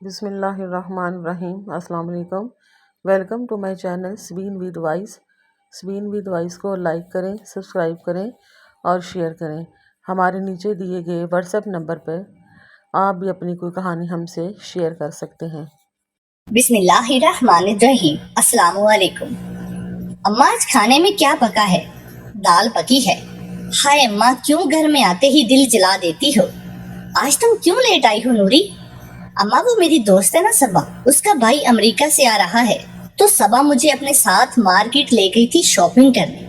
بسم اللہ الرحمن الرحیم۔ السلام علیکم۔ Welcome to my channel Sabeen with voice. Sabeen with voice کو لائک کریں، سبسکرائب کریں اور شیئر کریں۔ ہمارے نیچے دیے گئے واٹس ایپ نمبر پر آپ بھی اپنی کوئی کہانی ہم سے شیئر کر سکتے ہیں۔ بسم اللہ الرحمن الرحیم۔ السلام علیکم۔ اماں آج کھانے میں کیا پکا ہے؟ دال پکی ہے۔ ہائے اماں، کیوں گھر میں آتے ہی دل جلا دیتی ہو؟ آج تم کیوں لیٹ آئی ہو نوری؟ اماں وہ میری دوست ہے نا صبا، اس کا بھائی امریکہ سے آ رہا ہے تو صبا مجھے اپنے ساتھ مارکیٹ لے گئی تھی شاپنگ کرنے۔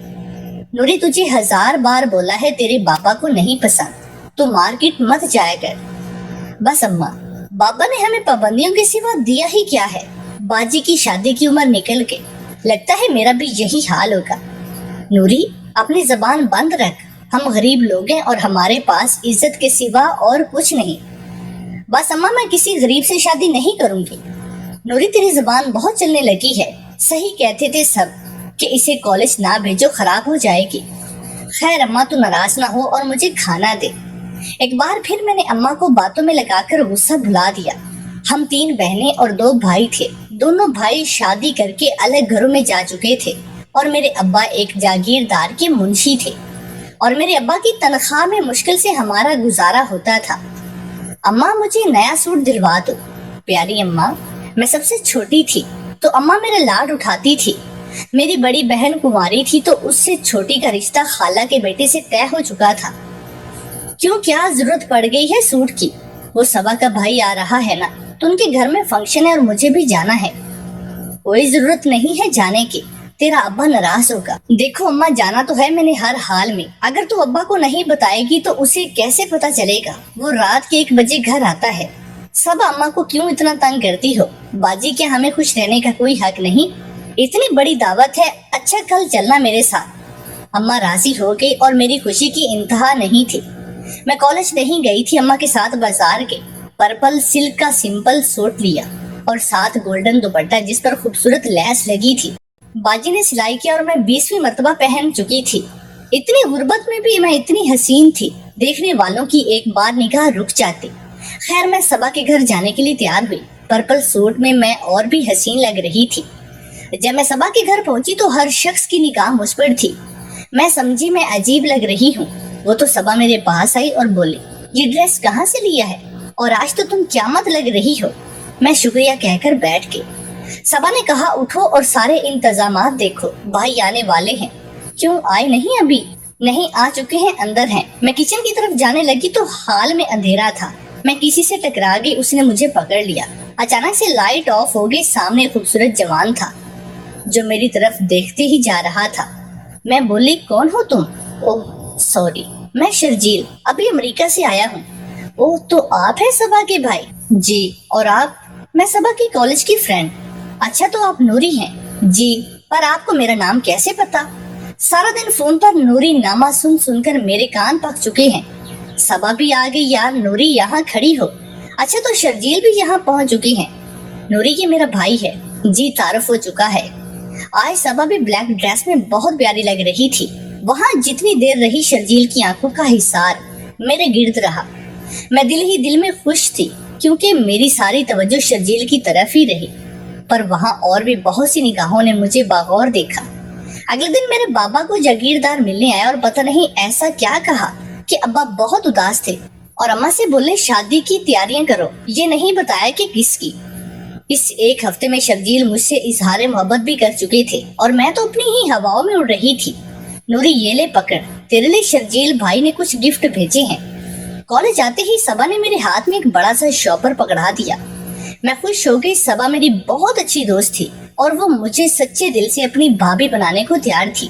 نوری تجھے 1000 بار بولا ہے تیرے بابا کو نہیں پسند تو مارکیٹ مت جایا کر۔ بس اماں، بابا نے ہمیں پابندیوں کے سوا دیا ہی کیا ہے؟ باجی کی شادی کی عمر نکل کے لگتا ہے میرا بھی یہی حال ہوگا۔ نوری اپنی زبان بند رکھ، ہم غریب لوگ ہیں اور ہمارے پاس عزت کے سوا اور کچھ نہیں۔ بس اماں، میں کسی غریب سے شادی نہیں کروں گی۔ نوری تیری زبان بہت چلنے لگی ہے، صحیح کہتے تھے سب کہ اسے کالج نہ بھیجو، خراب ہو جائے گی۔ خیر اماں، تو ناراض نہ ہو اور مجھے کھانا دے۔ ایک بار پھر میں نے اماں کو باتوں میں لگا کر غصہ بھلا دیا۔ ہم 3 بہنیں اور 2 بھائی تھے۔ دونوں بھائی شادی کر کے الگ گھروں میں جا چکے تھے اور میرے ابا ایک جاگیردار کے منشی تھے اور میرے ابا کی تنخواہ میں مشکل سے ہمارا گزارا ہوتا تھا۔ اماں مجھے نیا سوٹ دلوا دو۔ پیاری اماں، میں سب سے چھوٹی تھی تو اماں میرا لاڈ اٹھاتی تھی۔ میری بڑی بہن کنواری تھی تو اس سے چھوٹی کا رشتہ خالہ کے بیٹے سے طے ہو چکا تھا۔ کیوں، کیا ضرورت پڑ گئی ہے سوٹ کی؟ وہ صبا کا بھائی آ رہا ہے نا، تو ان کے گھر میں فنکشن ہے اور مجھے بھی جانا ہے۔ کوئی ضرورت نہیں ہے جانے کی، تیرا ابا ناراض ہوگا۔ دیکھو اماں، جانا تو ہے میں نے ہر حال میں، اگر تو ابا کو نہیں بتائے گی تو اسے کیسے پتا چلے گا؟ وہ رات کے 1 بجے گھر آتا ہے۔ سب اماں کو کیوں اتنا تنگ کرتی ہو؟ باجی، کیا ہمیں خوش رہنے کا کوئی حق نہیں؟ اتنی بڑی دعوت ہے، اچھا کل چلنا میرے ساتھ۔ اماں راضی ہو گئی اور میری خوشی کی انتہا نہیں تھی۔ میں کالج نہیں گئی تھی، اماں کے ساتھ بازار گئی، پرپل سلک کا سمپل سوٹ لیا اور ساتھ گولڈن دوپٹہ جس پر خوبصورت لیس لگی تھی۔ باجی نے سلائی کیا اور میں 20ویں مرتبہ پہن چکی تھی۔ اتنی غربت میں بھی میں اتنی حسین تھی، دیکھنے والوں کی ایک بار نگاہ رک جاتی۔ خیر میں صبا کے گھر جانے کے لیے تیار ہوئی۔ پرپل سوٹ میں میں اور بھی حسین لگ رہی تھی۔ جب میں صبا کے گھر پہنچی تو ہر شخص کی نگاہ مجھ پر تھی۔ میں سمجھی میں عجیب لگ رہی ہوں۔ وہ تو صبا میرے پاس آئی اور بولی، یہ ڈریس کہاں سے لیا ہے اور آج تو تم قیامت لگ رہی ہو۔ میں شکریہ کہہ کر بیٹھ گئی۔ صبا نے کہا، اٹھو اور سارے انتظامات دیکھو، بھائی آنے والے ہیں۔ کیوں آئے نہیں ابھی؟ نہیں، آ چکے ہیں، اندر ہیں۔ میں کچن کی طرف جانے لگی تو حال میں اندھیرا تھا۔ میں کسی سے ٹکرا گئی، اس نے مجھے پکڑ لیا۔ اچانک سے لائٹ آف ہو گئی، سامنے خوبصورت جوان تھا جو میری طرف دیکھتے ہی جا رہا تھا۔ میں بولی، کون ہو تم؟ اوہ سوری، میں شرجیل، ابھی امریکہ سے آیا ہوں۔ اوہ، تو آپ ہیں صبا کے بھائی؟ جی، اور آپ؟ میں صبا کی کالج کی فرینڈ۔ اچھا، تو آپ نوری ہیں؟ جی، پر آپ کو میرا نام کیسے پتا؟ سارا دن فون پر نوری نامہ سن سن کر میرے کان پک چکے ہیں۔ صبا بھی آ گئی یار، نوری یہاں کھڑی ہو۔ اچھا، تو شرجیل بھی یہاں پہنچ چکی ہیں۔ نوری یہ میرا بھائی ہے۔ جی، تعارف ہو چکا ہے۔ آج صبا بھی بلیک ڈریس میں بہت پیاری لگ رہی تھی۔ وہاں جتنی دیر رہی شرجیل کی آنکھوں کا حصار میرے گرد رہا۔ میں دل ہی دل میں خوش تھی کیونکہ میری ساری توجہ شرجیل کی طرف ہی رہی، پر وہاں اور بھی بہت سی نگاہوں نے مجھے باغور دیکھا۔ اگلے دن میرے بابا کو جاگیردار ملنے آیا اور پتہ نہیں ایسا کیا کہا کہ ابا بہت اداس تھے اور اماں سے بولے شادی کی تیاریاں کرو۔ یہ نہیں بتایا کہ کس کی۔ اس 1 ہفتے میں شرجیل مجھ سے اظہار محبت بھی کر چکے تھے اور میں تو اپنی ہی ہواؤں میں اڑ رہی تھی۔ نوری یہ لے پکڑ، تیرے لیے شرجیل بھائی نے کچھ گفٹ بھیجے ہیں۔ کالج آتے ہی صبا نے میرے ہاتھ میں ایک بڑا سا شاپر پکڑا دیا۔ میں خوش ہو گئی۔ صبا میری بہت اچھی دوست تھی اور وہ مجھے سچے دل سے اپنی بھابھی بنانے کو تیار تھی۔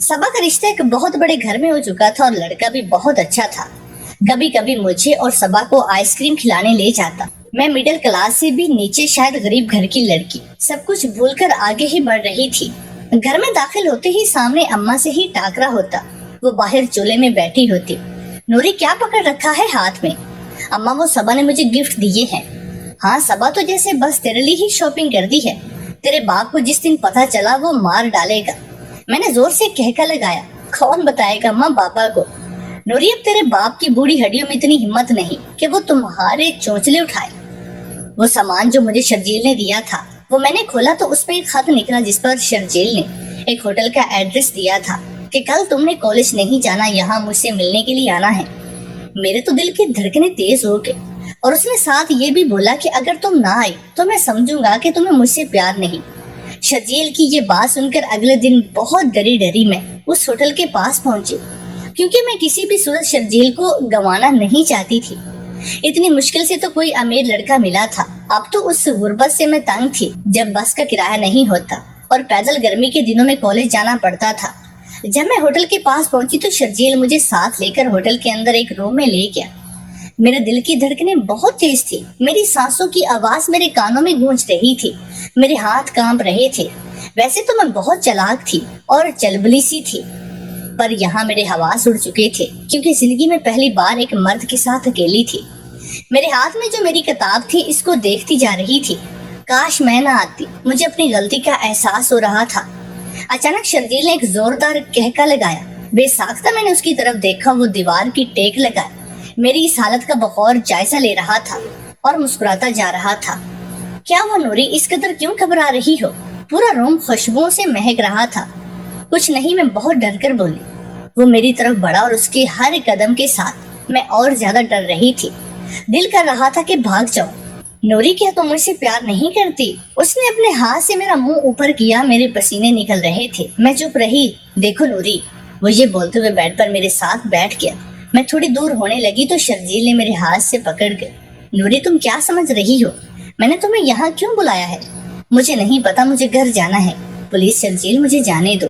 صبا کا رشتہ ایک بہت بڑے گھر میں ہو چکا تھا اور لڑکا بھی بہت اچھا تھا۔ کبھی کبھی مجھے اور صبا کو آئس کریم کھلانے لے جاتا۔ میں مڈل کلاس سے بھی نیچے، شاید غریب گھر کی لڑکی، سب کچھ بھول کر آگے ہی بڑھ رہی تھی۔ گھر میں داخل ہوتے ہی سامنے اماں سے ہی ٹاکرا ہوتا۔ وہ باہر چولہے میں بیٹھی ہوتی۔ نوری کیا پکڑ رکھا ہے ہاتھ میں؟ اماں، وہ صبا نے مجھے گفٹ دیے ہیں۔ ہاں صبا تو جیسے بس تیرے لیے ہی شاپنگ کر دی ہے۔ تیرے باپ کو جس دن پتا چلا وہ مار ڈالے گا۔ میں نے زور سے کہکا لگایا، کون بتائے گا اماں بابا کو؟ نوری، اب تیرے باپ کی بوڑھی ہڈیوں میں اتنی ہمت نہیں کہ وہ تمہارے چونچلے اٹھائے۔ وہ سامان جو مجھے شرجیل نے دیا تھا وہ میں نے کھولا تو اس پہ ایک خط نکلا جس پر شرجیل نے ایک ہوٹل کا ایڈریس دیا تھا کہ کل تم نے کالج نہیں جانا، یہاں مجھ سے ملنے کے لیے آنا ہے۔ میرے تو دل کی دھڑکنیں تیز ہو گئی اور اس نے ساتھ یہ بھی بولا کہ اگر تم نہ آئی تو میں سمجھوں گا کہ تمہیں مجھ سے پیار نہیں۔ شرجیل کی یہ بات سن کر اگلے دن بہت ڈری میں اس ہوٹل کے پاس پہنچی، کیونکہ میں کسی بھی صورت شرجیل کو گنوانا نہیں چاہتی تھی۔ اتنی مشکل سے تو کوئی امیر لڑکا ملا تھا، اب تو اس غربت سے میں تنگ تھی جب بس کا کرایہ نہیں ہوتا اور پیدل گرمی کے دنوں میں کالج جانا پڑتا تھا۔ جب میں ہوٹل کے پاس پہنچی تو شرجیل مجھے ساتھ لے کر ہوٹل کے اندر ایک روم میں لے گیا۔ میرے دل کی دھڑکنیں بہت تیز تھی، میری سانسوں کی آواز میرے کانوں میں گونج رہی تھی، میرے ہاتھ کانپ رہے تھے۔ ویسے تو میں بہت چلاک تھی اور چلبلی سی تھی، پر یہاں میرے حواس اڑ چکے تھے کیونکہ زندگی میں پہلی بار ایک مرد کے ساتھ اکیلی تھی۔ میرے ہاتھ میں جو میری کتاب تھی اس کو دیکھتی جا رہی تھی۔ کاش میں نہ آتی، مجھے اپنی غلطی کا احساس ہو رہا تھا۔ اچانک شرجیل نے ایک زوردار کہکا لگایا۔ بے ساختہ میں نے اس کی طرف دیکھا، وہ دیوار کی ٹیک لگائے میری اس حالت کا بغور جائزہ لے رہا تھا اور مسکراتا جا رہا تھا۔ کیا وہ نوری اس قدر کیوں گھبرا رہی ہو؟ پورا روم خوشبوؤں سے مہک رہا تھا۔ کچھ نہیں، میں بہت ڈر کر بولی۔ وہ میری طرف بڑھا اور اس کے ہر قدم کے ساتھ میں اور زیادہ ڈر رہی تھی۔ دل کر رہا تھا کہ بھاگ جاؤں۔ نوری، کیا تم مجھ سے پیار نہیں کرتی؟ اس نے اپنے ہاتھ سے میرا منہ اوپر کیا، میرے پسینے نکل رہے تھے۔ میں چپ رہی۔ دیکھو نوری، وہ یہ بولتے ہوئے بیڈ پر میرے ساتھ بیٹھ گیا۔ میں تھوڑی دور ہونے لگی تو شرجیل نے میرے ہاتھ سے پکڑ گئی۔ نوری، تم کیا سمجھ رہی ہو؟ میں نے تمہیں یہاں کیوں بلایا ہے؟ مجھے نہیں پتا، مجھے گھر جانا ہے۔ پلیز شرجیل، مجھے جانے دو۔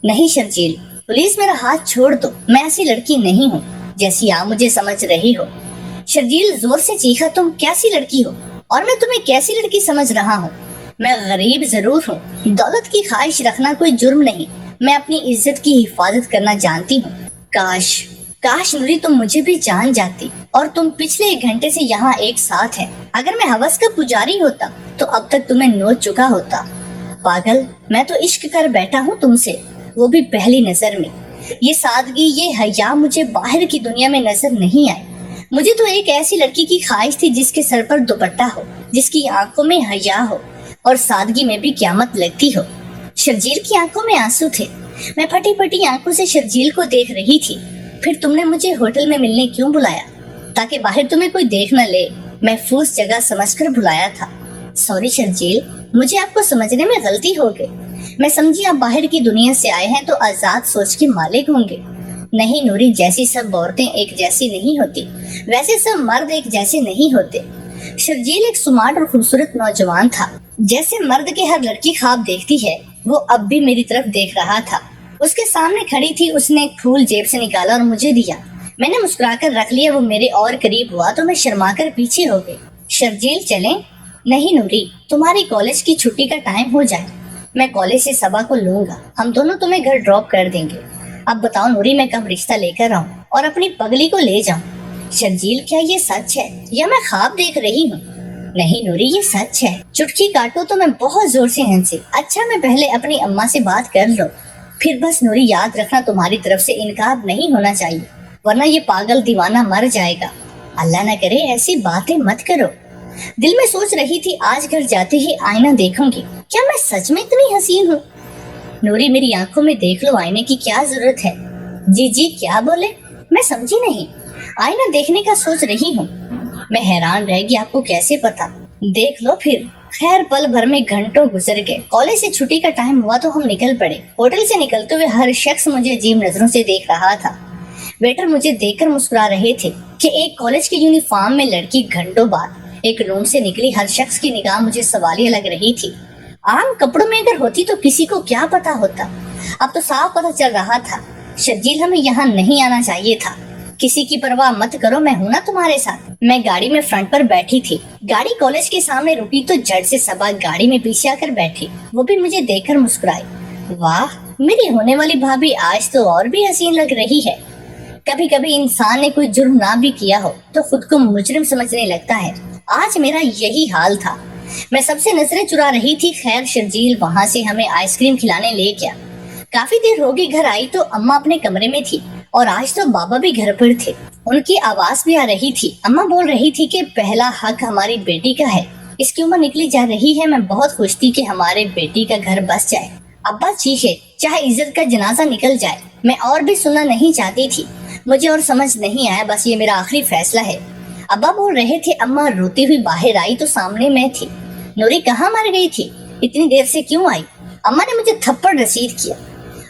نہیں شرجیل، پلیز میرا ہاتھ چھوڑ دو، میں ایسی لڑکی نہیں ہوں جیسی آپ مجھے سمجھ رہی ہو۔ شرجیل زور سے چیخا، تم کیسی لڑکی ہو اور میں تمہیں کیسی لڑکی سمجھ رہا ہوں؟ میں غریب ضرور ہوں، دولت کی خواہش رکھنا کوئی جرم نہیں، میں اپنی عزت کی حفاظت کرنا جانتی ہوں۔ کاش نوری تم مجھے بھی جان جاتی، اور تم پچھلے 1 گھنٹے سے یہاں ایک ساتھ ہیں۔ اگر میں ہوس کا پجاری ہوتا تو اب تک تمہیں نوچ چکا ہوتا۔ پاگل، میں تو عشق کر بیٹھا ہوں تم سے، وہ بھی پہلی نظر میں۔ یہ سادگی، یہ حیا مجھے باہر کی دنیا میں نظر نہیں آئی۔ مجھے تو ایک ایسی لڑکی کی خواہش تھی جس کے سر پر دوپٹہ ہو، جس کی آنکھوں میں حیا ہو اور سادگی میں بھی قیامت لگتی ہو۔ شرجیل کی آنکھوں میں آنسو تھے۔ میں پھٹی پھٹی آنکھوں سے شرجیل کو دیکھ رہی تھی۔ پھر تم نے مجھے ہوٹل میں ملنے کیوں بلایا؟ تاکہ باہر تمہیں کوئی دیکھ نہ لے، محفوظ جگہ سمجھ کر بلایا تھا۔ سوری شرجیل، مجھے آپ کو سمجھنے میں غلطی ہو گئی۔ میں سمجھی آپ باہر کی دنیا سے آئے ہیں تو آزاد سوچ کے مالک ہوں گے۔ نہیں نوری، جیسی سب عورتیں ایک جیسی نہیں ہوتی، ویسے سب مرد ایک جیسے نہیں ہوتے۔ شرجیل ایک سمارٹ اور خوبصورت نوجوان تھا، جیسے مرد کے ہر لڑکی خواب دیکھتی ہے۔ وہ اب بھی میری طرف دیکھ رہا تھا۔ اس کے سامنے کھڑی تھی، اس نے ایک پھول جیب سے نکالا اور مجھے دیا۔ میں نے مسکرا کر رکھ لیا۔ وہ میرے اور قریب ہوا تو میں شرما کر پیچھے ہو گئی۔ شرجیل چلیں؟ نہیں نوری، تمہاری کالج کی چھٹی کا ٹائم ہو جائے، میں کالج سے صبا کو لوں گا، ہم دونوں تمہیں گھر ڈراپ کر دیں گے۔ اب بتاؤ نوری، میں کب رشتہ لے کر آؤں اور اپنی پگلی کو لے جاؤں؟ شرجیل، کیا یہ سچ ہے یا میں خواب دیکھ رہی ہوں؟ نہیں نوری، یہ سچ ہے۔ چٹکی کاٹو تو میں بہت زور سے ہنسی۔ اچھا، میں پہلے اپنی اماں سے بات کر لو، پھر بس نوری یاد رکھنا تمہاری طرف سے انکار نہیں ہونا چاہیے، ورنہ یہ پاگل دیوانہ مر جائے گا۔ اللہ نہ کرے ایسی باتیں مت کرو۔ دل میں سوچ رہی تھی آج گھر جاتے ہی آئینہ دیکھوں گی، کیا میں سچ میں اتنی حسین ہوں؟ نوری، میری آنکھوں میں دیکھ لو، آئینے کی کیا ضرورت ہے؟ جی کیا بولے؟ میں سمجھی نہیں۔ آئینہ دیکھنے کا سوچ رہی ہوں۔ میں حیران رہ گئی، آپ کو کیسے پتا؟ دیکھ لو پھر۔ خیر، پل بھر میں گھنٹوں گزر گئے۔ کالج سے چھٹی کا ٹائم ہوا تو ہم نکل پڑے۔ ہوٹل سے نکلتے ہوئے ہر شخص مجھے عجیب نظروں سے دیکھ رہا تھا۔ ویٹر مجھے دیکھ کر مسکرا رہے تھے کہ ایک کالج کے یونیفارم میں لڑکی گھنٹوں بعد ایک روم سے نکلی۔ ہر شخص کی نگاہ مجھے سوالیہ لگ رہی تھی۔ عام کپڑوں میں اگر ہوتی تو کسی کو کیا پتا ہوتا، اب تو صاف پتا چل رہا تھا۔ شرجیل، ہمیں یہاں نہیں آنا چاہیے تھا۔ کسی کی پرواہ مت کرو، میں ہوں نا تمہارے ساتھ۔ میں گاڑی میں فرنٹ پر بیٹھی تھی۔ گاڑی کالج کے سامنے رکی تو جھٹ سے صبا گاڑی میں پیچھے آ کر بیٹھی۔ وہ بھی مجھے دیکھ کر مسکرائی۔ واہ، میری ہونے والی بھابھی آج تو اور بھی حسین لگ رہی ہے۔ کبھی کبھی انسان نے کوئی جرم نہ بھی کیا ہو تو خود کو مجرم سمجھنے لگتا ہے۔ آج میرا یہی حال تھا۔ میں سب سے نظریں چرا رہی تھی۔ خیر، شرجیل وہاں سے ہمیں آئس کریم کھلانے لے گیا۔ کافی دیر ہو گئی، گھر آئی تو اماں اپنے کمرے میں تھی اور آج تو بابا بھی گھر پر تھے۔ ان کی آواز بھی آ رہی تھی۔ اماں بول رہی تھی کہ پہلا حق ہماری بیٹی کا ہے، اس کی عمر نکلی جا رہی ہے، میں بہت خوش تھی کہ ہمارے بیٹی کا گھر بس جائے۔ ابا چیخے، چاہے عزت کا جنازہ نکل جائے۔ میں اور بھی سننا نہیں چاہتی تھی، مجھے اور سمجھ نہیں آیا، بس یہ میرا آخری فیصلہ ہے۔ ابا بول رہے تھے۔ اماں روتی ہوئی باہر آئی تو سامنے میں تھی۔ نوری کہاں مر گئی تھی؟ اتنی دیر سے کیوں آئی؟ اماں نے مجھے تھپڑ رسید کیا۔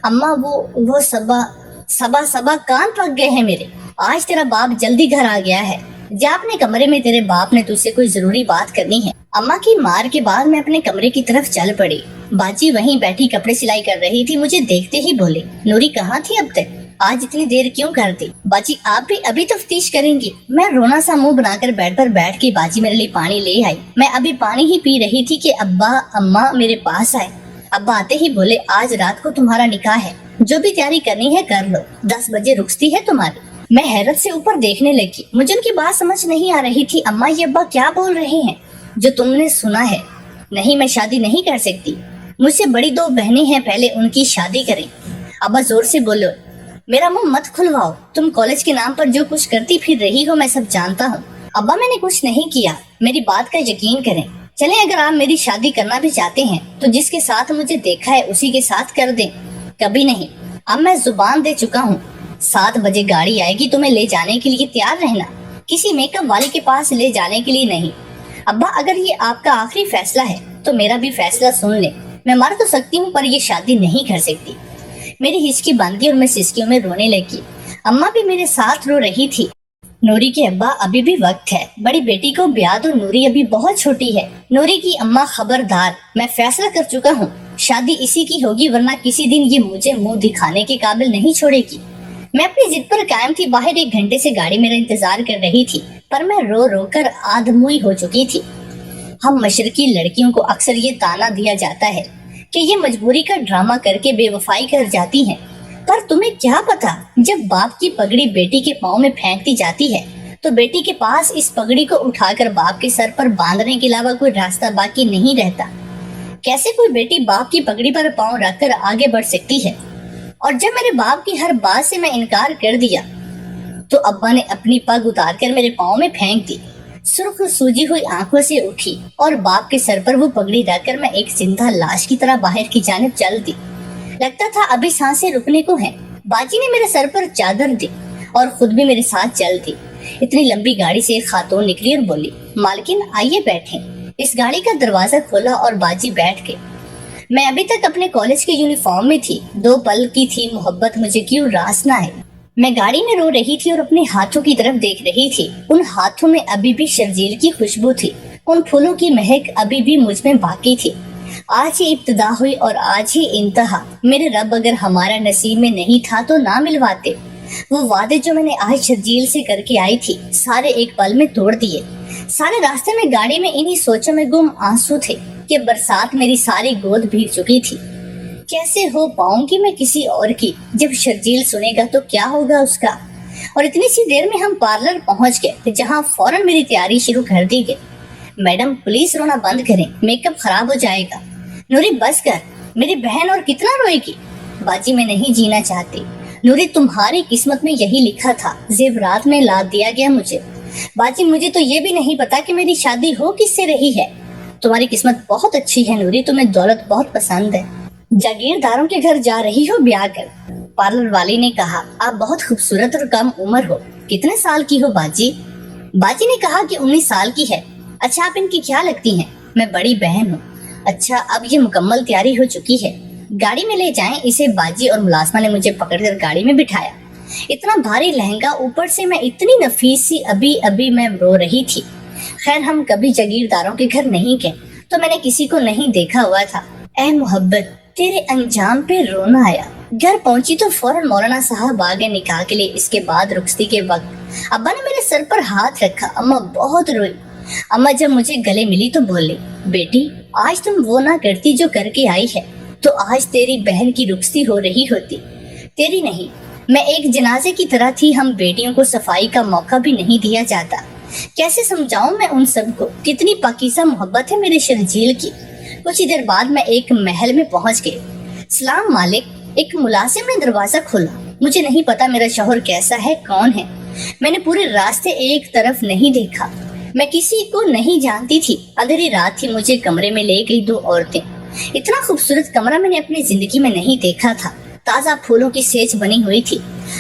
اماں وہ صبا کان پک گئے ہیں میرے، آج تیرا باپ جلدی گھر آ گیا ہے، جا اپنے کمرے میں، تیرے باپ نے تجھ سے کوئی ضروری بات کرنی ہے۔ اماں کی مار کے بعد میں اپنے کمرے کی طرف چل پڑی۔ باجی وہیں بیٹھی کپڑے سلائی کر رہی تھی، مجھے دیکھتے ہی بولے، نوری کہاں تھی اب تک؟ آج اتنی دیر کیوں کر دی؟ باجی آپ بھی ابھی تفتیش کریں گی؟ میں رونا سا منہ بنا کر بیڈ پر بیٹھ کے باجی میرے لیے پانی لے آئی۔ میں ابھی پانی ہی پی رہی تھی کہ ابا اماں میرے پاس آئے۔ ابا آتے ہی بولے، آج رات کو تمہارا نکاح ہے، جو بھی تیاری کرنی ہے کر لو، 10 بجے رخصتی ہے تمہاری۔ میں حیرت سے اوپر دیکھنے لگی، مجھے ان کی بات سمجھ نہیں آ رہی تھی۔ اماں یہ ابا کیا بول رہے ہیں جو تم نے سنا ہے؟ نہیں، میں شادی نہیں کر سکتی، مجھ سے بڑی 2 بہنیں ہیں، پہلے ان کی شادی کریں۔ ابا زور سے بولو، میرا منہ مت کھلواؤ، تم کالج کے نام پر جو کچھ کرتی پھر رہی ہو میں سب جانتا ہوں۔ ابا میں نے کچھ نہیں کیا، میری بات کا یقین کریں۔ چلیں اگر آپ میری شادی کرنا بھی چاہتے ہیں تو جس کے ساتھ مجھے دیکھا ہے اسی کے ساتھ کر دیں۔ کبھی نہیں، اب میں زبان دے چکا ہوں، 7 بجے گاڑی آئے گی، تمہیں لے جانے کے لیے تیار رہنا، کسی میک اپ والے کے پاس لے جانے کے لیے نہیں۔ ابا اگر یہ آپ کا آخری فیصلہ ہے تو میرا بھی فیصلہ سن لیں، میں مر تو سکتی ہوں پر یہ شادی نہیں کر سکتی۔ میری ہچکی بن گئی اور میں سسکیوں میں رونے لگی۔ اماں بھی میرے ساتھ رو رہی تھی۔ نوری کے ابا ابھی بھی وقت ہے، بڑی بیٹی کو بیاہ دو، نوری ابھی بہت چھوٹی ہے۔ نوری کی اماں خبردار، میں فیصلہ کر چکا ہوں، شادی اسی کی ہوگی ورنہ کسی دن یہ مجھے منہ دکھانے کے قابل نہیں چھوڑے گی۔ میں اپنی ضد پر قائم تھی، باہر 1 گھنٹے سے گاڑی میرا انتظار کر رہی تھی پر میں رو رو کر آدھموئی ہو چکی تھی۔ ہم مشرقی لڑکیوں کو اکثر یہ تانا دیا جاتا ہے کہ یہ مجبوری کا ڈرامہ کر کے بے وفائی کر جاتی ہیں، پر تمہیں کیا پتا، جب باپ کی پگڑی بیٹی کے پاؤں میں پھینکتی جاتی ہے تو بیٹی کے پاس اس پگڑی کو اٹھا کر باپ کے سر پر باندھنے کے علاوہ کوئی راستہ باقی نہیں رہتا۔ کیسے کوئی بیٹی باپ کی پگڑی پر پاؤں رکھ کر آگے بڑھ سکتی ہے؟ اور جب میرے باپ کی ہر بات سے میں انکار کر دیا تو ابا نے اپنی پگ اتار کر میرے پاؤں میں پھینک دی۔ سرخ سوجی ہوئی آنکھوں سے اٹھی اور باپ کے سر پر وہ پگڑی رکھ کر میں ایک زندہ لاش کی طرح باہر کی جانب چل دی۔ لگتا تھا ابھی سانسیں رکنے کو ہیں۔ باجی نے میرے سر پر چادر دی اور خود بھی میرے ساتھ چل دی۔ اتنی لمبی گاڑی سے ایک خاتون نکلی اور بولی، مالکن آئیے بیٹھیں۔ اس گاڑی کا دروازہ کھولا اور باجی بیٹھ گئے۔ میں ابھی تک اپنے کالج کے یونیفارم میں تھی، 2 پل کی تھی محبت مجھے کیوں راس نہ ہے۔ میں گاڑی میں رو رہی تھی اور اپنے ہاتھوں کی طرف دیکھ رہی تھی۔ ان ہاتھوں میں ابھی بھی شرجیل کی خوشبو تھی، ان پھولوں کی مہک ابھی بھی مجھ میں باقی تھی۔ آج ہی ابتدا ہوئی اور آج ہی انتہا۔ میرے رب اگر ہمارا نصیب میں نہیں تھا تو نہ ملواتے۔ وہ وعدے جو میں نے آج شرجیل سے کر کے آئی تھی سارے ایک پل میں توڑ دیے۔ سارے راستے میں گاڑی میں انہی سوچوں میں گم آنسو تھے کہ برسات میری ساری گود بھیگ چکی تھی۔ کیسے ہو پاؤں گی میں کسی اور کی؟ جب شرجیل سنے گا تو کیا ہوگا اس کا؟ اور اتنی سی دیر میں ہم پارلر پہنچ گئے جہاں فوراً میری تیاری شروع کر دی گئی۔ میڈم پلیز رونا بند کریں، میک اپ خراب ہو جائے گا۔ نوری بس کر، میری بہن اور کتنا روئے گی؟ باجی میں نہیں جینا چاہتی۔ نوری تمہاری قسمت میں یہی لکھا تھا، زیورات میں لاد دیا گیا مجھے۔ باجی مجھے تو یہ بھی نہیں پتا کہ میری شادی ہو کس سے رہی ہے۔ تمہاری قسمت بہت اچھی ہے نوری، تمہیں دولت بہت پسند ہے، جاگیرداروں کے گھر جا رہی ہو بیاہ کر۔ پارلر والی نے کہا، آپ بہت خوبصورت اور کم عمر ہو، کتنے سال کی ہو باجی؟ باجی نے کہا کہ 19 سال کی ہے۔ اچھا آپ ان کی کیا لگتی ہیں؟ میں بڑی بہن ہوں۔ اچھا اب یہ مکمل تیاری ہو چکی ہے، گاڑی میں لے جائیں اسے۔ باجی اور ملازمہ نے مجھے پکڑ کر گاڑی میں بٹھایا۔ اتنا بھاری لہنگا، اوپر سے میں اتنی نفیس سی، ابھی میں رو رہی تھی۔ خیر ہم کبھی جاگیرداروں کے گھر نہیں گئے تو میں نے کسی کو نہیں دیکھا ہوا تھا۔ اے محبت تیرے انجام پہ رونا آیا۔ گھر پہنچی تو فوراً مولانا صاحب آگے نکاح کے لیے۔ اس کے بعد رخصتی کے وقت ابا نے میرے سر پر ہاتھ رکھا، اماں بہت روئی۔ اماں جب مجھے گلے ملی تو بولی، بیٹی آج تم وہ نہ کرتی جو کر کے آئی ہے تو آج تیری بہن کی رخصتی ہو رہی ہوتی، تیری نہیں۔ میں ایک جنازے کی طرح تھی، ہم بیٹیوں کو صفائی کا موقع بھی نہیں دیا جاتا۔ کیسے سمجھاؤں میں ان سب کو کتنی پاکیزہ محبت ہے میرے شرجیل کی۔ کچھ ہی دیر بعد میں ایک محل میں پہنچ گئی۔ سلام مالک، ایک ملازم نے دروازہ کھولا۔ مجھے نہیں پتا میرا شوہر کیسا ہے، کون ہے، میں نے پورے راستے ایک طرف نہیں دیکھا. میں کسی کو نہیں جانتی تھی. اندھیری رات تھی. مجھے کمرے میں لے گئی 2 عورتیں. اتنا خوبصورت کمرہ میں نے اپنی زندگی میں نہیں دیکھا تھا. تازہ پھولوں کی سیج بنی ہوئی تھی.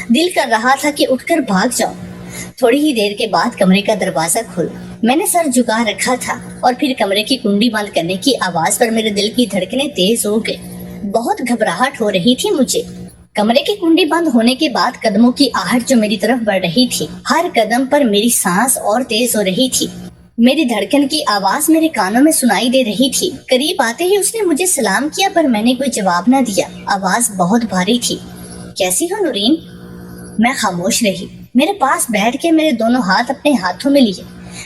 دل کر رہا تھا کہ اٹھ کر بھاگ جاؤں. تھوڑی ہی دیر کے بعد کمرے کا دروازہ کھلا. میں نے سر جھکا رکھا تھا اور پھر کمرے کی کنڈی بند کرنے کی آواز پر میرے دل کی دھڑکنیں تیز ہو گئی. بہت گھبراہٹ ہو رہی تھی مجھے. کمرے کی کنڈی بند ہونے کے بعد قدموں کی آہٹ جو میری طرف بڑھ رہی تھی. ہر قدم پر میری سانس اور تیز ہو رہی تھی. میری دھڑکن کی آواز میرے کانوں میں سنائی دے رہی تھی. قریب آتے ہی اس نے مجھے سلام کیا پر میں نے کوئی جواب نہ دیا. آواز بہت بھاری تھی. کیسی ہو نورین؟ میں خاموش رہی. میرے پاس بیٹھ کے میرے دونوں ہاتھ اپنے ہاتھوں میں لیے.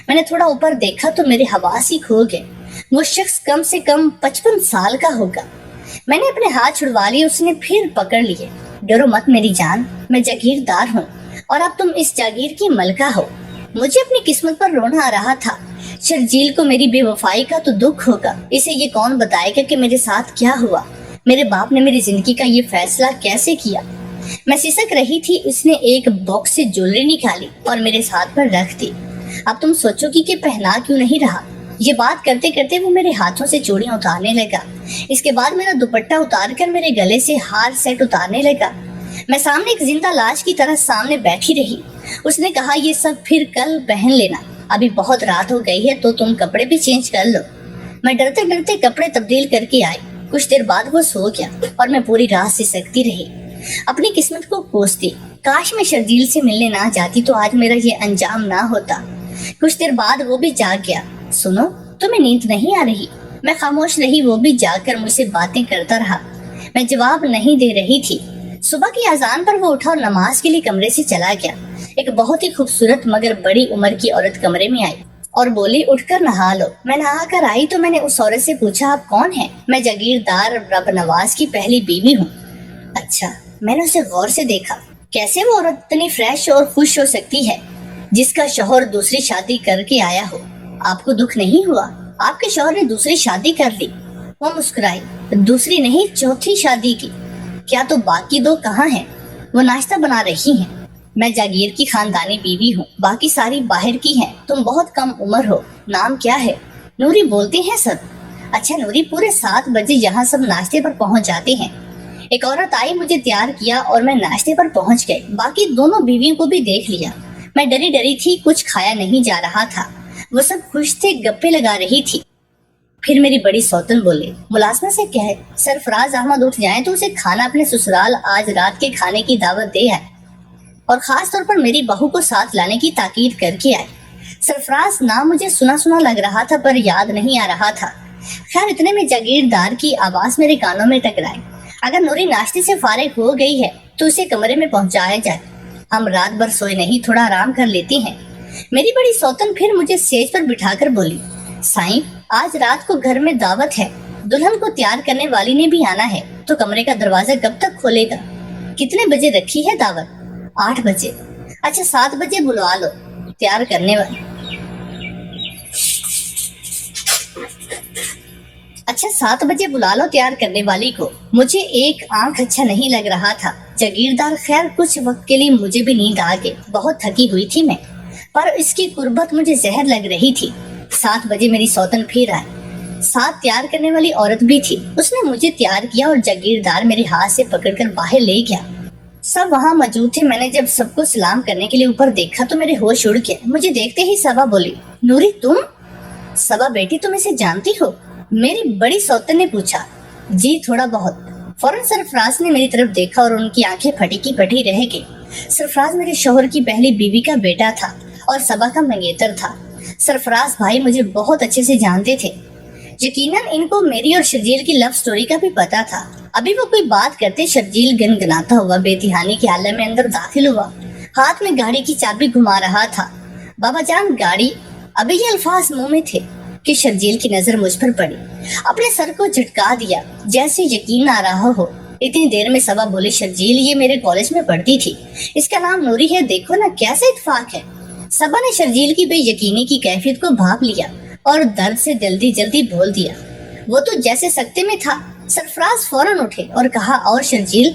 میں نے تھوڑا اوپر دیکھا تو میرے حواس ہی کھو گئے. وہ شخص کم سے کم 55 سال کا ہوگا. میں نے اپنے ہاتھ چھڑوا لیے. اس نے پھر پکڑ لیے. ڈرو مت میری جان, میں جاگیردار ہوں اور اب تم اس جاگیر کی ملکہ ہو. مجھے اپنی قسمت پر رونا آ رہا تھا. شرجیل کو میری بے وفائی کا تو دکھ ہوگا. اسے یہ کون بتائے گا کہ میرے ساتھ کیا ہوا؟ میرے باپ نے میری زندگی کا یہ فیصلہ کیسے کیا؟ میں سسک رہی تھی. اس نے ایک باکس سے جویلری نکالی اور میرے ہاتھ پر رکھ دی. اب تم سوچو گی کہ پہنا کیوں نہیں رہا. یہ بات کرتے کرتے وہ میرے ہاتھوں سے چوڑیاں اتارنے لگا. اس کے بعد میرا دوپٹہ اتار کر میرے گلے سے ہار سیٹ اتارنے لگا. میں سامنے ایک زندہ لاش کی طرح سامنے بیٹھی رہی. اس نے کہا یہ سب پھر کل پہن لینا. ابھی بہت رات ہو گئی ہے تو تم کپڑے بھی چینج کر لو. میں ڈرتے ڈرتے کپڑے تبدیل کر کے آئی. کچھ دیر بعد وہ سو گیا اور میں پوری رات سسکتی رہی. اپنی قسمت کو کوستی. کاش میں شرجیل سے ملنے نہ جاتی تو آج میرا یہ انجام نہ ہوتا. کچھ دیر بعد وہ بھی جاگ گیا. سنو, تمہیں نیند نہیں آ رہی؟ میں خاموش رہی. وہ بھی جاگ کر مجھ سے باتیں کرتا رہا. میں جواب نہیں دے رہی تھی. صبح کی اذان پر وہ اٹھا اور نماز کے لیے کمرے سے چلا گیا. ایک بہت ہی خوبصورت مگر بڑی عمر کی عورت کمرے میں آئی اور بولی اٹھ کر نہا لو. میں نہا کر آئی تو میں نے اس عورت سے پوچھا آپ کون ہیں؟ میں جاگیردار رب نواز کی پہلی بیوی ہوں. اچھا. میں نے اسے غور سے دیکھا. کیسے وہ عورت اتنی فریش اور خوش ہو سکتی ہے جس کا شوہر دوسری شادی کر کے آیا ہو؟ آپ کو دکھ نہیں ہوا؟ آپ کے شوہر نے دوسری شادی کر لی. وہ مسکرائی. دوسری نہیں, 4تھی شادی کی. کیا تو باقی 2 کہاں ہیں؟ وہ ناشتہ بنا رہی ہیں. میں جاگیر کی خاندانی بیوی ہوں. باقی ساری باہر کی ہیں. تم بہت کم عمر ہو. نام کیا ہے؟ نوری بولتے ہیں سب. اچھا نوری, پورے 7 بجے یہاں سب ناشتے پر پہنچ جاتے ہیں. ایک عورت آئی, مجھے تیار کیا اور میں ناشتے پر پہنچ گئے. باقی دونوں بیویوں کو بھی دیکھ لیا. میں ڈری ڈری تھی. کچھ کھایا نہیں جا رہا تھا. وہ سب خوش تھے, گپے لگا رہی تھی. پھر میری بڑی سوتن بولے, ملازمہ سے کہے سرفراز احمد اٹھ جائیں تو اسے کھانا اپنے سسرال آج رات کے کھانے کی دعوت دے آئے اور خاص طور پر میری بہو کو ساتھ لانے کی تاکید کر کے آئے. سرفراز نام مجھے سنا سنا لگ رہا تھا پر یاد نہیں آ رہا تھا. خیر اتنے میں جاگیردار کی آواز میرے کانوں میں ٹکرائی. اگر نوری ناشتے سے فارغ ہو گئی ہے تو اسے کمرے میں پہنچایا جائے. ہم رات بھر سوئے نہیں, تھوڑا آرام کر لیتے ہیں. میری بڑی سوتن پھر مجھے سیج پر بٹھا کر بولی, سائیں آج رات کو گھر میں دعوت ہے. دلہن کو تیار کرنے والی نے بھی آنا ہے تو کمرے کا دروازہ کب تک کھولے گا؟ کتنے بجے رکھی ہے دعوت؟ 8 بجے. اچھا 7 بجے بلوا لو تیار کرنے والی. اچھا 7 بجے بلا لو تیار کرنے والی کو. مجھے ایک آنکھ اچھا نہیں لگ رہا تھا. جاگیردار خیر کچھ وقت کے لیے مجھے بھی نیند آ گئی. بہت تھکی ہوئی تھی میں, پر اس کی قربت مجھے زہر لگ رہی تھی. 7 بجے میری سوتن پھر آئی. ساتھ تیار کرنے والی عورت بھی تھی. اس نے مجھے تیار کیا اور جاگیردار میرے ہاتھ سے پکڑ کر باہر لے گیا. سب وہاں موجود تھے. میں نے جب سب کو سلام کرنے کے لیے اوپر دیکھا تو میرے ہوش اڑ گئے. مجھے دیکھتے ہی صبا بولی, نوری تم؟ صبا بیٹی تم اسے جانتی ہو؟ میری بڑی سوتن نے پوچھا. جی تھوڑا بہت. فوراً سرفراز نے میری طرف دیکھا اور ان کی آنکھیں پھٹی کی پھٹی رہ گئی. سرفراز میرے شوہر کی پہلی بیوی کا بیٹا تھا اور صبا کا منگیتر تھا. سرفراز بھائی مجھے بہت اچھے سے جانتے تھے. یقیناً ان کو میری اور شرجیل کی لو سٹوری کا بھی پتا تھا. ابھی وہ کوئی بات کرتے شرجیل گنگناتا ہوا بے دہانی کے عالم میں اندر داخل ہوا. ہاتھ میں گاڑی کی چابی گھما رہا تھا. بابا جان گاڑی. ابھی یہ الفاظ منہ میں تھے کہ شرجیل کی نظر مجھ پر پڑی. اپنے سر کو جھٹکا دیا جیسے یقین آ رہا ہو. اتنی دیر میں صبا بولی, شرجیل یہ میرے کالج میں پڑھتی تھی. اس کا نام نوری ہے. دیکھو نا کیسا اتفاق ہے. صبا نے شرجیل کی بے یقینی کی کیفیت کو بھانپ لیا اور درد سے جلدی جلدی بول دیا. وہ تو جیسے سکتے میں تھا. سرفراز فوراً اٹھے اور کہا, اور شرجیل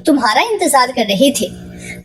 تمہارا انتظار کر رہے تھے.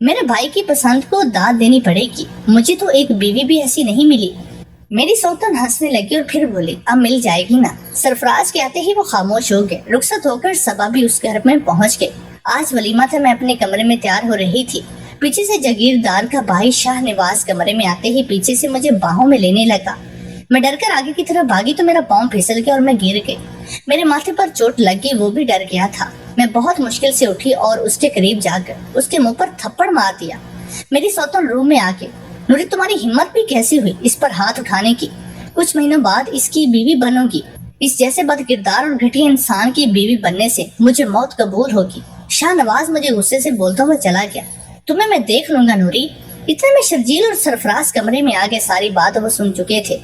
میرے بھائی کی پسند کو داد دینی پڑے گی، مجھے تو ایک بیوی بھی ایسی نہیں ملی۔ میری سوتن ہنسنے لگی اور پھر بولی، اب مل جائے گی نا۔ سرفراز کے آتے ہی وہ خاموش ہو گئے۔ رخصت ہو کر صبا بھی اس گھر میں پہنچ گئے۔ آج ولیمہ تھا، میں اپنے کمرے میں تیار ہو رہی تھی، پیچھے سے جاگیردار کا بھائی شاہ نواز کمرے میں آتے ہی پیچھے سے مجھے باہوں میں لینے لگا۔ میں ڈر کر آگے کی طرف بھاگی تو میرا پاؤں پھسل گیا اور میں گر گئی۔ میرے ماتھے پر چوٹ لگ گئی، وہ بھی ڈر گیا تھا۔ میں بہت مشکل سے اٹھی اور اس کے قریب جا کر اس کے منہ پر تھپڑ مار دیا۔ میری سوتن روم میں آ کے، نوری تمہاری ہمت بھی کیسی ہوئی اس پر ہاتھ اٹھانے کی؟ کچھ مہینوں بعد اس کی بیوی بنو گی، اس جیسے بد کردار اور گھٹیا انسان کی بیوی بننے سے مجھے موت قبول ہوگی۔ شاہ نواز مجھے غصے سے بولتا ہوا چلا گیا۔ تمہیں میں دیکھ لوں گا نوری۔ اتنے میں شرجیل اور سرفراز کمرے میں آگے ساری بات وہ سن چکے تھے،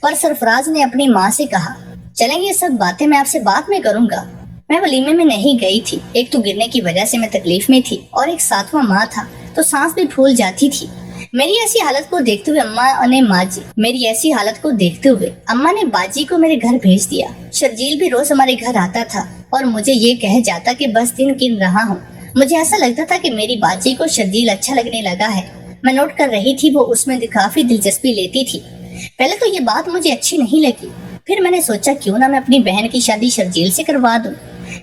پر سرفراز نے اپنی ماں سے کہا، چلیں یہ سب باتیں میں آپ سے بعد میں کروں گا۔ میں ولیمے میں نہیں گئی تھی، ایک تو گرنے کی وجہ سے میں تکلیف میں تھی اور ایک ساتواں ماں تھا تو سانس بھی پھول جاتی تھی۔ میری ایسی حالت کو دیکھتے ہوئے اماں نے باجی کو میرے گھر بھیج دیا۔ شرجیل بھی روز ہمارے گھر آتا تھا اور مجھے یہ کہہ جاتا کہ بس دن گن رہا ہوں۔ مجھے ایسا لگتا تھا کہ میری باجی کو شرجیل اچھا لگنے لگا ہے۔ میں نوٹ کر رہی تھی، وہ اس میں کافی دلچسپی لیتی تھی۔ پہلے تو یہ بات مجھے اچھی نہیں لگی، پھر میں نے سوچا کیوں نہ میں اپنی بہن کی شادی شرجیل سے کروا دوں۔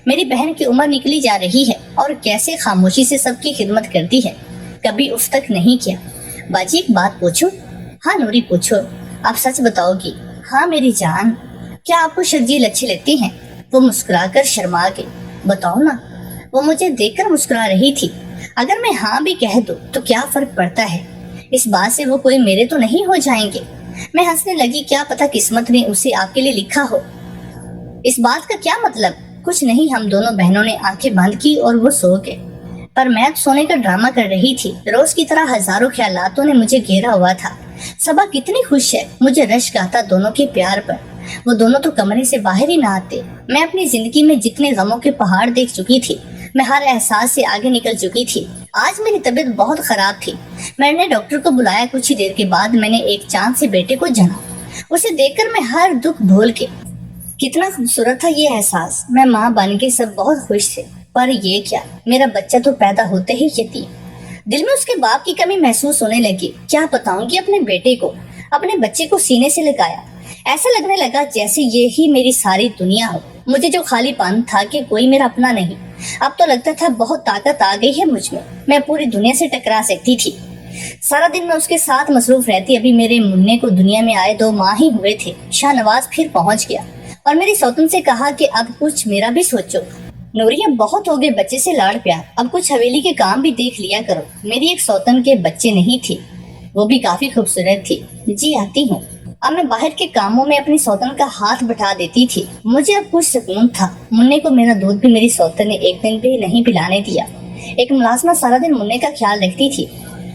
میری بہن کی عمر نکلی جا رہی ہے اور کیسے خاموشی سے سب کی خدمت کرتی ہے، کبھی اف تک نہیں کیا۔ باجی ایک بات پوچھوں؟ ہاں نوری پوچھو۔ آپ سچ بتاؤ گی؟ ہاں میری جان۔ کیا آپ کو شرجیل اچھی لگتی ہیں؟ وہ مسکرا کر شرما گئی۔ بتاؤ نا۔ وہ مجھے دیکھ کر مسکرا رہی تھی۔ اگر میں ہاں بھی کہہ دوں تو کیا فرق پڑتا ہے؟ اس بات سے وہ کوئی میرے تو نہیں ہو جائیں گے۔ میں ہنسنے لگی، کیا پتا قسمت نے اسے آپ کے لیے لکھا ہو۔ اس بات کا کیا مطلب؟ کچھ نہیں، ہم دونوں بہنوں نے آنکھیں بند کی اور وہ سو گئے۔ پر میں سونے کا ڈرامہ کر رہی تھی، روز کی طرح ہزاروں خیالاتوں نے مجھے گھیرا ہوا تھا۔ صبا کتنی خوش ہے، مجھے رشک آتا دونوں کے پیار پر۔ وہ دونوں تو کمرے سے باہر ہی نہ آتے۔ میں اپنی زندگی میں جتنے غموں کے پہاڑ دیکھ چکی تھی، میں ہر احساس سے آگے نکل چکی تھی۔ آج میری طبیعت بہت خراب تھی، میں نے ڈاکٹر کو بلایا۔ کچھ ہی دیر کے بعد میں نے ایک چاند سے بیٹے کو جنا۔ اسے دیکھ کر میں ہر دکھ بھول کے، کتنا خوبصورت تھا یہ احساس۔ میں ماں بن کے سب بہت خوش تھے، پر یہ کیا، میرا بچہ تو پیدا ہوتے ہی یتیم۔ دل میں اس کے باپ کی کمی محسوس ہونے لگی۔ کیا بتاؤں کہ اپنے بیٹے کو، اپنے بچے کو سینے سے لگایا، ایسا لگنے لگا جیسے یہی میری ساری دنیا ہو۔ مجھے جو خالی پن تھا کہ کوئی میرا اپنا نہیں، اب تو لگتا تھا بہت طاقت آ گئی ہے مجھ میں پوری دنیا سے ٹکرا سکتی تھی۔ سارا دن میں اس کے ساتھ مصروف رہتی۔ ابھی میرے منع کو دنیا میں آئے 2 ماہ ہی ہوئے تھے۔ شاہ نواز پھر پہنچ گیا اور میری سوتن سے کہا کہ اب کچھ میرا بھی سوچو۔ نوری اب بہت ہو گئے بچے سے لاڑ پیار، اب کچھ حویلی کے کام بھی دیکھ لیا کرو۔ میری ایک سوتن کے بچے نہیں تھی، وہ بھی کافی خوبصورت تھی۔ جی آتی ہوں۔ اب میں باہر کے کاموں میں اپنی سوتن کا ہاتھ بٹا دیتی تھی۔ مجھے اب کچھ سکون تھا۔ منع کو میرا دودھ بھی میری سوتن نے ایک دن بھی نہیں پلانے دیا۔ ایک ملازمہ سارا دن منع کا خیال رکھتی تھی۔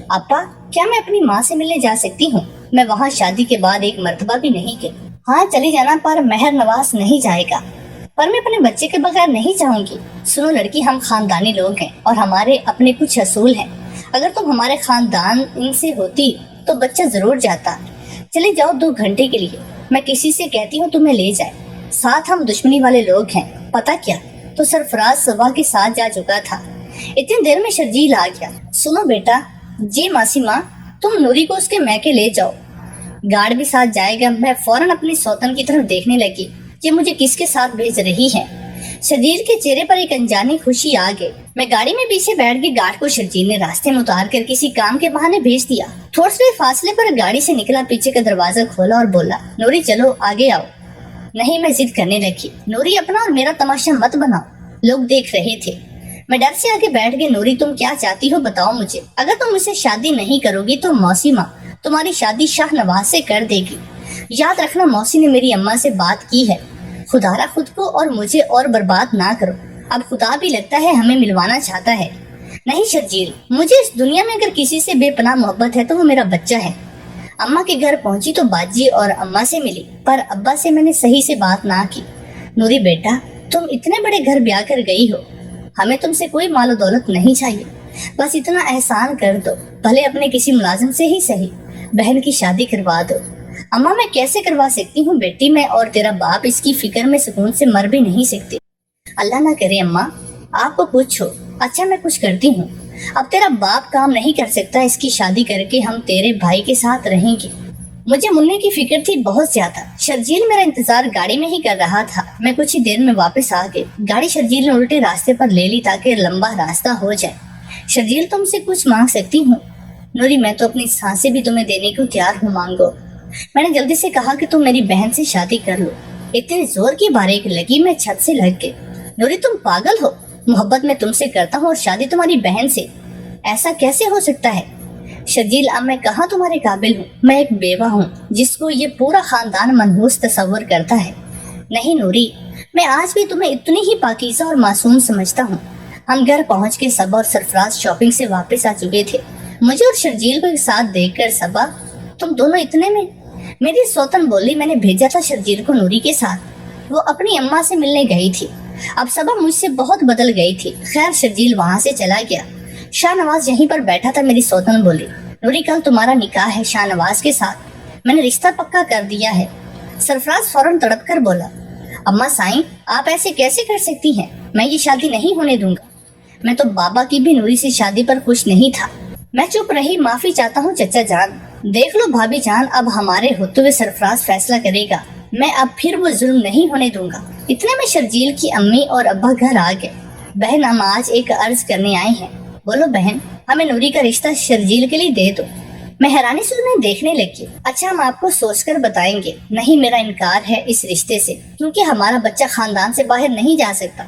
اپا، کیا میں اپنی ماں سے ملنے جا سکتی ہوں؟ میں وہاں شادی کے بعد ایک مرتبہ بھی نہیں گئی۔ ہاں چلی جانا، پر مہر نواز نہیں جائے گا۔ پر میں اپنے بچے کے بغیر نہیں جاؤں گی۔ سنو لڑکی، ہم خاندانی لوگ ہیں اور ہمارے اپنے کچھ اصول ہیں۔ اگر تم ہمارے خاندان ان سے ہوتی تو بچہ ضرور جاتا۔ چلے جاؤ 2 گھنٹے کے لیے، میں کسی سے کہتی ہوں تمہیں لے جائے۔ ساتھ ہم دشمنی والے لوگ ہیں، پتہ کیا؟ تو سرفراز صبح کے ساتھ جا چکا تھا۔ اتنی دیر میں شرجیل آ گیا۔ سنو بیٹا۔ جی ماسی ماں، تم نوری کو اس کے میکے لے جاؤ، گارڈ بھی ساتھ جائے گا۔ میں فوراً اپنی سوتن کی طرف دیکھنے لگی، یہ مجھے کس کے ساتھ بھیج رہی ہے۔ شرجیل کے چہرے پر ایک انجانی خوشی آ گئی۔ میں گاڑی میں پیچھے بیٹھ گئی۔ گارڈ کو شرجیل نے راستے میں اتار کر کسی کام کے بہانے بھیج دیا۔ تھوڑے سے فاصلے پر گاڑی سے نکلا، پیچھے کا دروازہ کھولا اور بولا، نوری چلو آگے آؤ۔ نہیں، میں ضد کرنے لگی، نوری اپنا اور میرا تماشا مت بناؤ، لوگ دیکھ رہے تھے۔ میں ڈر سے آگے بیٹھ گئی۔ نوری تم کیا چاہتی ہو بتاؤ مجھے، اگر تم مجھ سے شادی نہیں کرو گی تو موسی ماں تمہاری شادی شاہ نواز سے کر دے گی۔ یاد رکھنا موسی نے میری اماں سے بات کی ہے، خدا را خود کو اور مجھے اور برباد نہ کرو۔ اب خدا بھی لگتا ہے ہمیں ملوانا چاہتا ہے۔ نہیں شرجیل، مجھے اس دنیا میں اگر کسی سے بے پناہ محبت ہے تو وہ میرا بچہ ہے۔ اماں کے گھر پہنچی تو باجی اور اماں سے ملی، پر ابا سے میں نے صحیح سے بات نہ کی۔ نوری بیٹا، تم اتنے بڑے گھر بیاہ کر گئی ہو، ہمیں تم سے کوئی مال و دولت نہیں چاہیے، بس اتنا احسان کر دو، بھلے اپنے کسی ملازم سے ہی صحیح بہن کی شادی کروا دو۔ اماں میں کیسے کروا سکتی ہوں بیٹی، میں اور تیرا باپ اس کی فکر میں سکون سے مر بھی نہیں سکتے۔ اللہ نہ کرے اماں، آپ کو کچھ ہو۔ اچھا میں کچھ کرتی ہوں، اب تیرا باپ کام نہیں کر سکتا، اس کی شادی کر کے ہم تیرے بھائی کے ساتھ رہیں گے۔ مجھے منع کی فکر تھی بہت زیادہ۔ شرجیل میرا انتظار گاڑی میں ہی کر رہا تھا۔ میں کچھ ہی دیر میں واپس آ گئی۔ گاڑی شرجیل نے الٹے راستے پر لے لی تاکہ لمبا راستہ ہو جائے۔ شرجیل تم سے کچھ مانگ سکتی ہوں؟ نوری میں تو اپنی سانسیں بھی تمہیں دینے کو تیار ہوں، مانگو۔ میں نے جلدی سے کہا کہ تم میری بہن سے شادی کر لو۔ اتنے زور کی باریک لگی میں چھت سے لگ گئی۔ نوری تم پاگل ہو، محبت میں تم سے کرتا ہوں اور شادی تمہاری بہن سے، ایسا کیسے ہو سکتا ہے؟ شرجیل اب میں کہاں تمہارے قابل ہوں؟ میں ایک بیوہ ہوں جس کو یہ پورا خاندان منحوس تصور کرتا ہے۔ نہیں نوری، میں آج بھی تمہیں اتنی ہی پاکیزہ اور معصوم سمجھتا ہوں۔ ہم گھر پہنچ کے صبا اور سرفراز شاپنگ سے واپس آ چکے تھے۔ مجھے اور شرجیل کو ایک ساتھ دیکھ کر صبا، تم دونوں اتنے میں؟ میری سوتن بولی، میں نے بھیجا تھا شرجیل کو نوری کے ساتھ، وہ اپنی اماں سے ملنے گئی تھی۔ اب صبا مجھ سے بہت بدل گئی تھی۔ خیر شرجیل وہاں سے چلا گیا۔ شاہ نواز یہیں پر بیٹھا تھا۔ میری سوتن بولی، نوری کل تمہارا نکاح ہے شاہ نواز کے ساتھ، میں نے رشتہ پکا کر دیا ہے۔ سرفراز فوراً تڑپ کر بولا، اماں سائیں آپ ایسے کیسے کر سکتی ہیں؟ میں یہ شادی نہیں ہونے دوں گا۔ میں تو بابا کی بھی نوری سے شادی پر خوش نہیں تھا۔ میں چپ رہی۔ معافی چاہتا ہوں چچا جان۔ دیکھ لو بھابی جان، اب ہمارے ہوتے ہوئے سرفراز فیصلہ کرے گا۔ میں اب پھر وہ ظلم نہیں ہونے دوں گا۔ اتنے میں شرجیل کی امی اور ابا گھر آ گئے۔ بہن ہم آج ایک عرض کرنے آئے ہیں۔ بولو بہن، ہمیں نوری کا رشتہ شرجیل کے لیے دے دو۔ میں حیرانی سے انہیں دیکھنے لگی۔ اچھا ہم آپ کو سوچ کر بتائیں گے۔ نہیں، میرا انکار ہے اس رشتے سے، کیونکہ ہمارا بچہ خاندان سے باہر نہیں جا سکتا،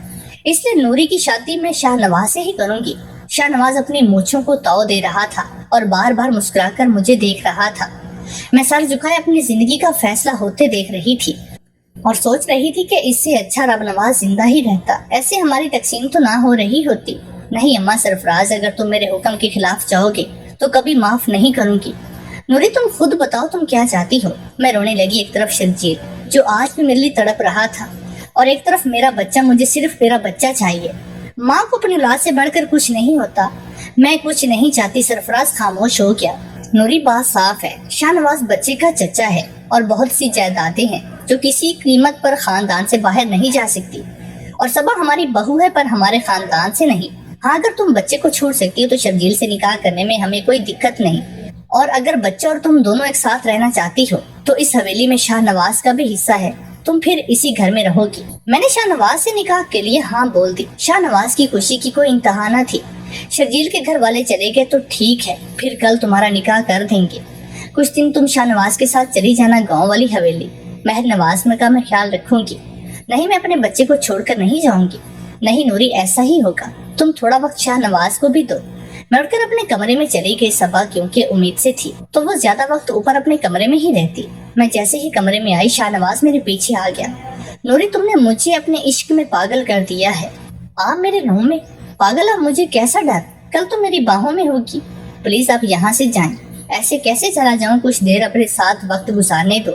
اس لیے نوری کی شادی میں شاہ نواز سے ہی کروں گی۔ شاہ نواز اپنی مونچھوں کو تاؤ دے رہا تھا اور بار بار مسکرا کر مجھے دیکھ رہا تھا۔ میں سر جھکائے اپنی زندگی کا فیصلہ ہوتے دیکھ رہی تھی اور سوچ رہی تھی کہ اس سے اچھا رب نواز زندہ ہی رہتا، ایسے ہماری تقسیم تو نہ ہو رہی ہوتی۔ نہیں اماں سرفراز، اگر تم میرے حکم کے خلاف جاؤ گے تو کبھی معاف نہیں کروں گی۔ نوری تم خود بتاؤ تم کیا چاہتی ہو؟ میں رونے لگی۔ ایک طرف شرجیل جو آج بھی میرے لیے تڑپ رہا تھا اور ایک طرف میرا بچہ، مجھے صرف میرا بچہ چاہیے۔ ماں کو اپنی اولاد سے بڑھ کر کچھ نہیں ہوتا۔ میں کچھ نہیں چاہتی۔ سرفراز خاموش ہو گیا۔ نوری بات صاف ہے، شاہ نواز بچے کا چچا ہے اور بہت سی جائیدادیں ہیں جو کسی قیمت پر خاندان سے باہر نہیں جا سکتی، اور صبا ہماری بہو ہے پر ہمارے خاندان سے نہیں۔ ہاں اگر تم بچے کو چھوڑ سکتی ہو تو شرجیل سے نکاح کرنے میں ہمیں کوئی دقت نہیں، اور اگر بچہ اور تم دونوں ایک ساتھ رہنا چاہتی ہو تو اس حویلی میں شاہ نواز کا بھی حصہ ہے، تم پھر اسی گھر میں رہو گی۔ میں نے شاہ نواز سے نکاح کے لیے ہاں بول دی۔ شاہ نواز کی خوشی کی کوئی انتہا نہ تھی۔ شرجیل کے گھر والے چلے گئے تو ٹھیک ہے، پھر کل تمہارا نکاح کر دیں گے۔ کچھ دن تم شاہ نواز کے ساتھ چلی جانا گاؤں والی حویلی، مہر نواز میں کا میں خیال رکھوں گی۔ نہیں میں اپنے بچے کو چھوڑ کر نہیں جاؤں گی۔ نہیں نوری ایسا ہی ہوگا، تم تھوڑا وقت شاہ نواز کو بھی دو۔ میں اٹھ کر اپنے کمرے میں چلی گئی۔ صبا کیونکہ امید سے تھی تو وہ زیادہ وقت اوپر اپنے کمرے میں ہی رہتی۔ میں جیسے ہی کمرے میں آئی شاہ نواز میرے پیچھے آ گیا۔ نوری تم نے مجھے اپنے عشق میں پاگل کر دیا ہے۔ آپ میرے روم میں پاگل؟ اب مجھے کیسا ڈر؟ کل تو میری باہوں میں ہوگی۔ پلیز آپ یہاں سے جائیں۔ ایسے کیسے چلا جاؤں؟ کچھ دیر اپنے ساتھ وقت گزارنے دو،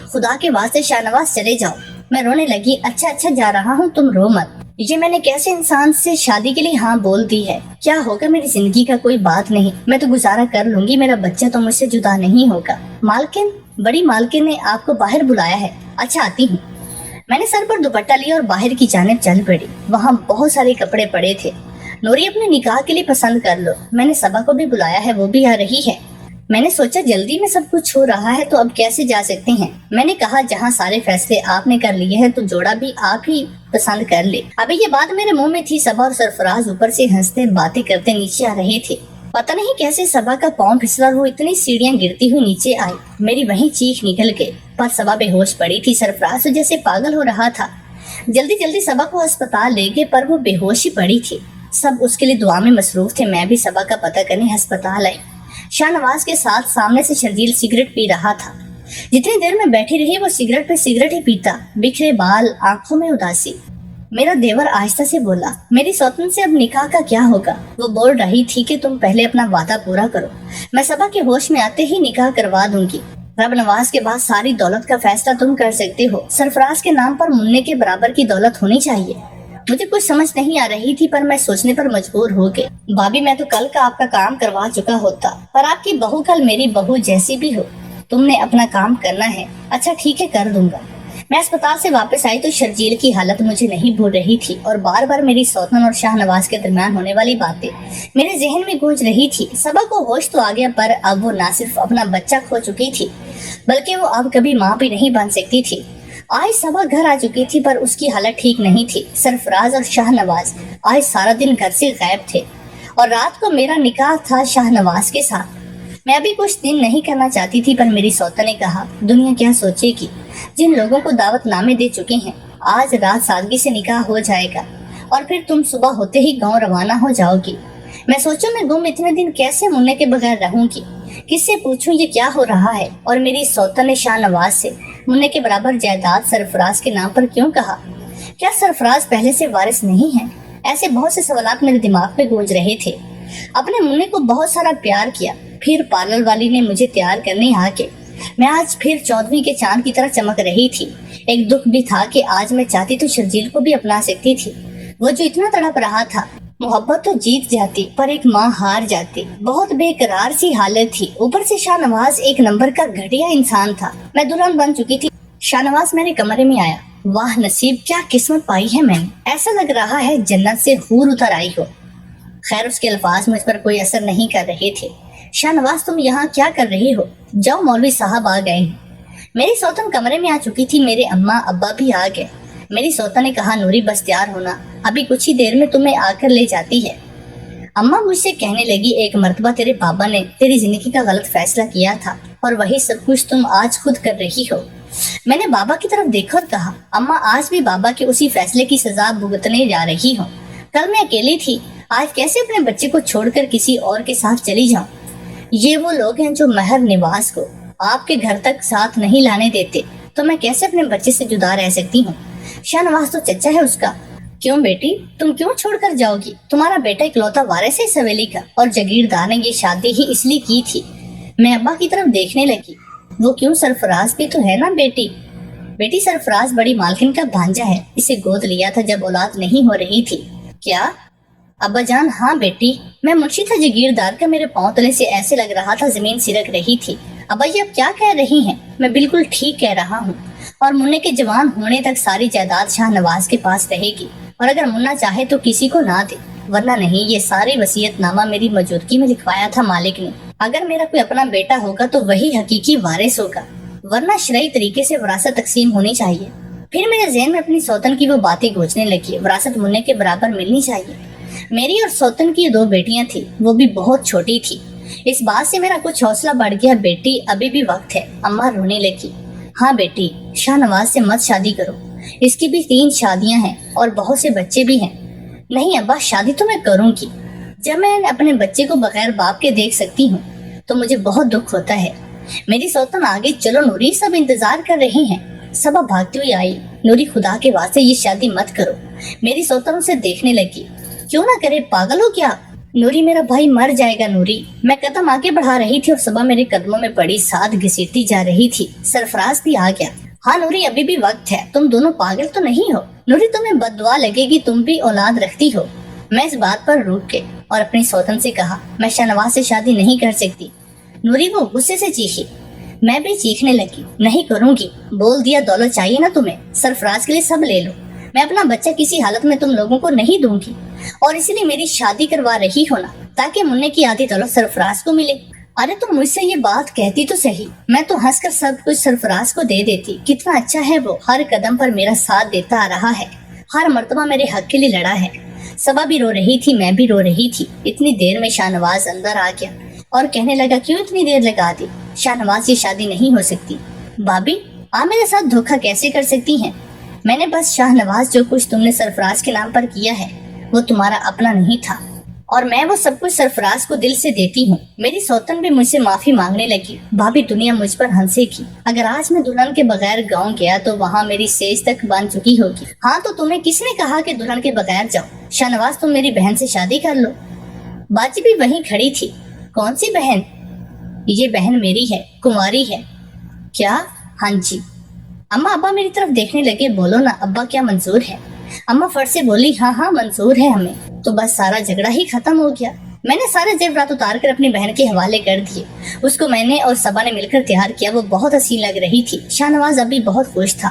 خدا کے واسطے شاہ نواز چلے جاؤ۔ میں رونے لگی۔ اچھا جا رہا ہوں، تم رو مت۔ یہ میں نے کیسے انسان سے شادی کے لیے ہاں بول دی ہے؟ کیا ہوگا؟ میری زندگی کا کوئی بات نہیں، میں تو گزارا کر لوں گی، میرا بچہ تو مجھ سے جدا نہیں ہوگا۔ مالکن، بڑی مالکن نے آپ کو باہر بلایا ہے۔ اچھا آتی ہوں۔ میں نے سر پر دوپٹہ لیا اور باہر کی جانب چل پڑی۔ وہاں بہت سارے کپڑے پڑے تھے۔ نوری اپنے نکاح کے لیے پسند کر لو، میں نے صبا کو بھی بلایا ہے، وہ بھی آ رہی ہے۔ میں نے سوچا جلدی میں سب کچھ ہو رہا ہے تو اب کیسے جا سکتے ہیں؟ میں نے کہا جہاں سارے فیصلے آپ نے کر لیے ہیں تو جوڑا بھی آپ ہی پسند کر لے۔ ابھی یہ بات میرے منہ میں تھی، صبا اور سرفراز اوپر سے ہنستے باتیں کرتے نیچے آ رہے تھے۔ پتہ نہیں کیسے صبا کا پاؤں پھسلا اور وہ اتنی سیڑھیاں گرتی ہوئی نیچے آئی، میری وہیں چیخ نکل گئی، پر صبا بے ہوش پڑی تھی۔ سرفراز جیسے پاگل ہو رہا تھا۔ جلدی صبا کو ہسپتال لے گئے پر وہ بے ہوش ہی پڑی تھی۔ سب اس کے لیے دعا میں مصروف تھے۔ میں بھی صبا کا پتہ کرنے ہسپتال آئی۔ شاہ نواز کے ساتھ سامنے سے شرجیل سگریٹ پی رہا تھا۔ جتنی دیر میں بیٹھی رہی وہ سگریٹ پہ سگریٹ ہی پیتا، بکھرے بال، آنکھوں میں اداسی۔ میرا دیور آہستہ سے بولا، میری سوتن سے اب نکاح کا کیا ہوگا؟ وہ بول رہی تھی کہ تم پہلے اپنا وعدہ پورا کرو، میں صبا کے ہوش میں آتے ہی نکاح کروا دوں گی۔ رب نواز کے بعد ساری دولت کا فیصلہ تم کر سکتے ہو، سرفراز کے نام پر منع کے برابر کی دولت ہونی چاہیے۔ مجھے کچھ سمجھ نہیں آ رہی تھی پر میں سوچنے پر مجبور ہو گئی۔ بھابی میں تو کل کا آپ کا کام کروا چکا ہوتا، پر آپ کی بہو کل میری بہو جیسی بھی ہو، تم نے اپنا کام کرنا ہے۔ اچھا ٹھیک ہے، کر دوں گا۔ میں اسپتال سے واپس آئی تو شرجیل کی حالت مجھے نہیں بھول رہی تھی اور بار بار میری سوتن اور شاہ نواز کے درمیان ہونے والی باتیں میرے ذہن میں گونج رہی تھی۔ صبا کو ہوش تو آ گیا، پر اب وہ نہ صرف اپنا بچہ کھو چکی تھی بلکہ وہ اب کبھی ماں بھی نہیں بن سکتی تھی۔ آج صبا گھر آ چکی تھی پر اس کی حالت ٹھیک نہیں تھی۔ سرفراز اور شاہ نواز آج سارا دن گھر سے غائب تھے اور رات کو میرا نکاح تھا شاہ نواز کے ساتھ۔ میں ابھی کچھ دن نہیں کرنا چاہتی تھی، پر میری سوتن نے کہا دنیا کیا سوچے گی، جن لوگوں کو دعوت نامے دے چکے ہیں آج رات سادگی سے نکاح ہو جائے گا اور پھر تم صبح ہوتے ہی گاؤں روانہ ہو جاؤ گی۔ میں سوچوں میں گم اتنے دن کیسے منع کے بغیر رہوں گی، کس سے پوچھوں یہ کیا ہو رہا ہے، اور میری سوتن نے شاہ نواز سے منع کے برابر جائیداد سرفراز کے نام پر کیوں کہا؟ کیا سرفراز پہلے سے وارث نہیں ہے؟ ایسے بہت سے سوالات میرے دماغ میں گونج رہے تھے۔ اپنے منع کو بہت سارا پیار کیا، پھر پارلر والی نے مجھے تیار کرنے آ کے میں آج پھر 14ویں کے چاند کی طرح چمک رہی تھی۔ ایک دکھ بھی تھا کہ آج میں چاہتی تو شرجیل کو بھی اپنا سکتی تھی، وہ جو اتنا تڑپ رہا تھا۔ محبت تو جیت جاتی پر ایک ماں ہار جاتی۔ بہت بے قرار سی حالت تھی، اوپر سے شاہ نواز ایک نمبر کا گھٹیا انسان تھا۔ میں دلہن بن چکی تھی۔ شاہ نواز میرے کمرے میں آیا۔ واہ نصیب، کیا قسمت پائی ہے میں نے، ایسا لگ رہا ہے جنت سے حور اتر آئی ہو۔ خیر اس کے الفاظ مجھ پر کوئی اثر نہیں کر رہے تھے۔ شاہ نواز تم یہاں کیا کر رہی ہو؟ جاؤ مولوی صاحب آ گئے ہیں۔ میری سوتن کمرے میں آ چکی تھی، میرے اماں ابا بھی آ گئے۔ میری سوتن نے کہا نوری بس تیار ہونا، ابھی کچھ ہی دیر میں تمہیں آ کر لے جاتی ہے۔ اماں مجھ سے کہنے لگی ایک مرتبہ تیرے بابا نے تیری زندگی کا غلط فیصلہ کیا تھا اور وہی سب کچھ تم آج خود کر رہی ہو۔ میں نے بابا کی طرف دیکھا اور کہا اماں آج بھی بابا کے اسی فیصلے کی سزا بھگتنے جا رہی ہوں۔ کل میں اکیلی تھی، آج کیسے اپنے بچے کو چھوڑ کر کسی اور کے ساتھ چلی جاؤں؟ یہ وہ لوگ ہیں جو مہر نواز کو آپ کے گھر تک ساتھ نہیں لانے دیتے، تو میں کیسے اپنے بچے سے جدا رہ سکتی ہوں؟ شاہ نواز تو چچا ہے اس کا۔ کیوں بیٹی، تم کیوں چھوڑ کر جاؤ گی؟ تمہارا بیٹا اکلوتا وارث ہے اس حویلی کا، اور جاگیردار نے یہ شادی ہی اس لیے کی تھی۔ میں ابا کی طرف دیکھنے لگی۔ وہ کیوں، سرفراز بھی تو ہے نا بیٹی۔ بیٹی سرفراز بڑی مالکن کا بھانجا ہے، اسے گود لیا تھا جب اولاد نہیں ہو رہی تھی۔ کیا؟ ابا جان ہاں بیٹی، میں منشی تھا جاگیردار کا، میرے پاؤں تلے سے ایسے لگ رہا تھا زمین سرک رہی تھی۔ ابا یہ اب کیا کہہ رہی ہیں؟ میں بالکل ٹھیک کہہ رہا ہوں، اور منع کے جوان ہونے تک ساری جائیداد شاہ نواز کے پاس رہے گی، اور اگر منع چاہے تو کسی کو نہ دے، ورنہ نہیں۔ یہ ساری وصیت نامہ میری موجودگی میں لکھوایا تھا مالک نے۔ اگر میرا کوئی اپنا بیٹا ہوگا تو وہی حقیقی وارث ہوگا، ورنہ شرعی طریقے سے وراثت تقسیم ہونی چاہیے۔ پھر میرے ذہن میں اپنی سوتن کی وہ باتیں گونجنے لگی، وراثت منع کے برابر ملنی چاہیے۔ میری اور سوتن کی 2 بیٹیاں تھیں، وہ بھی بہت چھوٹی تھی۔ اس بات سے میرا کچھ حوصلہ بڑھ گیا۔ بیٹی ابھی بھی وقت ہے، اماں رونے لگی۔ ہاں بیٹی، شاہ نواز سے مت شادی کرو، اس کی بھی 3 شادیاں ہیں اور بہت سے بچے بھی ہیں۔ نہیں ابا، شادی تو میں کروں گی۔ جب میں اپنے بچے کو بغیر باپ کے دیکھ سکتی ہوں تو مجھے بہت دکھ ہوتا ہے۔ میری سوتن آگے، چلو نوری، سب انتظار کر رہی ہیں۔ صبا بھاگتی ہوئی آئی۔ نوری خدا کے واسطے یہ شادی مت کرو۔ میری سوتن اسے دیکھنے لگی۔ کیوں نہ کرے، پاگل ہو کیا؟ نوری میرا بھائی مر جائے گا نوری۔ میں قدم آگے بڑھا رہی تھی اور صبا میرے قدموں میں پڑی ساتھ گھسیٹتی جا رہی تھی۔ سرفراز بھی آ گیا۔ ہاں نوری، ابھی بھی وقت ہے، تم دونوں پاگل تو نہیں ہو؟ نوری تمہیں بد دعا لگے گی، تم بھی اولاد رکھتی ہو۔ میں اس بات پر روک کے اور اپنی سوتن سے کہا میں شاہ نواز سے شادی نہیں کر سکتی۔ نوری وہ غصے سے چیخی۔ میں بھی چیخنے لگی۔ نہیں کروں گی، بول دیا، دولت چاہیے نا تمہیں، سرفراز کے لیے سب لے لو۔ میں اپنا بچہ کسی حالت میں تم لوگوں کو نہیں دوں گی، اور اسی لیے میری شادی کروا رہی ہو نا، تاکہ منع کی آدھی دولت سرفراز کو ملے۔ ارے تم مجھ سے یہ بات کہتی تو صحیح، میں تو ہنس کر سب کچھ سرفراز کو دے دیتی۔ کتنا اچھا ہے وہ، ہر قدم پر میرا ساتھ دیتا آ رہا ہے، ہر مرتبہ میرے حق کے لیے لڑا ہے۔ صبا بھی رو رہی تھی، میں بھی رو رہی تھی۔ اتنی دیر میں شاہ نواز اندر آ گیا اور کہنے لگا کیوں اتنی دیر لگا دی؟ شاہ نواز یہ شادی نہیں ہو سکتی۔ بابی آپ میرے ساتھ دھوکہ کیسے کر سکتی ہیں؟ میں نے بس شاہ نواز، جو کچھ تم نے سرفراز کے نام پر کیا ہے وہ تمہارا اپنا نہیں تھا، اور میں وہ سب کچھ سرفراز کو دل سے دیتی ہوں۔ میری سوتن بھی مجھ سے معافی مانگنے لگی۔ بھابی دنیا مجھ پر ہنسے گی، اگر آج میں دلہن کے بغیر گاؤں گیا تو وہاں میری سیج تک بن چکی ہوگی۔ ہاں تو تمہیں کس نے کہا کہ دلہن کے بغیر جاؤ؟ شاہ نواز تم میری بہن سے شادی کر لو۔ باجی بھی وہیں کھڑی تھی۔ کون سی بہن؟ یہ بہن میری ہے، کنواری ہے۔ کیا؟ ہاں جی۔ اماں ابا میری طرف دیکھنے لگے۔ بولو نا ابا، کیا منظور ہے؟ اماں فٹ سے بولی ہاں ہاں منظور ہے ہمیں۔ تو بس سارا جھگڑا ہی ختم ہو گیا۔ میں نے سارے زیورات اتار کر اپنی بہن کے حوالے کر دیے۔ اس کو میں نے اور صبا نے مل کر تیار کیا، وہ بہت حسین لگ رہی تھی۔ شاہ نواز اب بھی بہت خوش تھا۔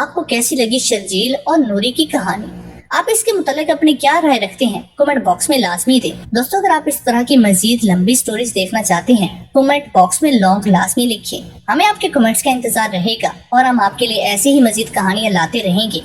آپ کو کیسی لگی شرجیل اور نوری کی کہانی؟ آپ اس کے متعلق اپنی کیا رائے رکھتے ہیں کمنٹ باکس میں لازمی دیں۔ دوستو اگر آپ اس طرح کی مزید لمبی سٹوریز دیکھنا چاہتے ہیں کمنٹ باکس میں لانگ لازمی لکھیں۔ ہمیں آپ کے کمنٹس کا انتظار رہے گا اور ہم آپ کے لیے ایسی ہی مزید کہانیاں لاتے رہیں گے۔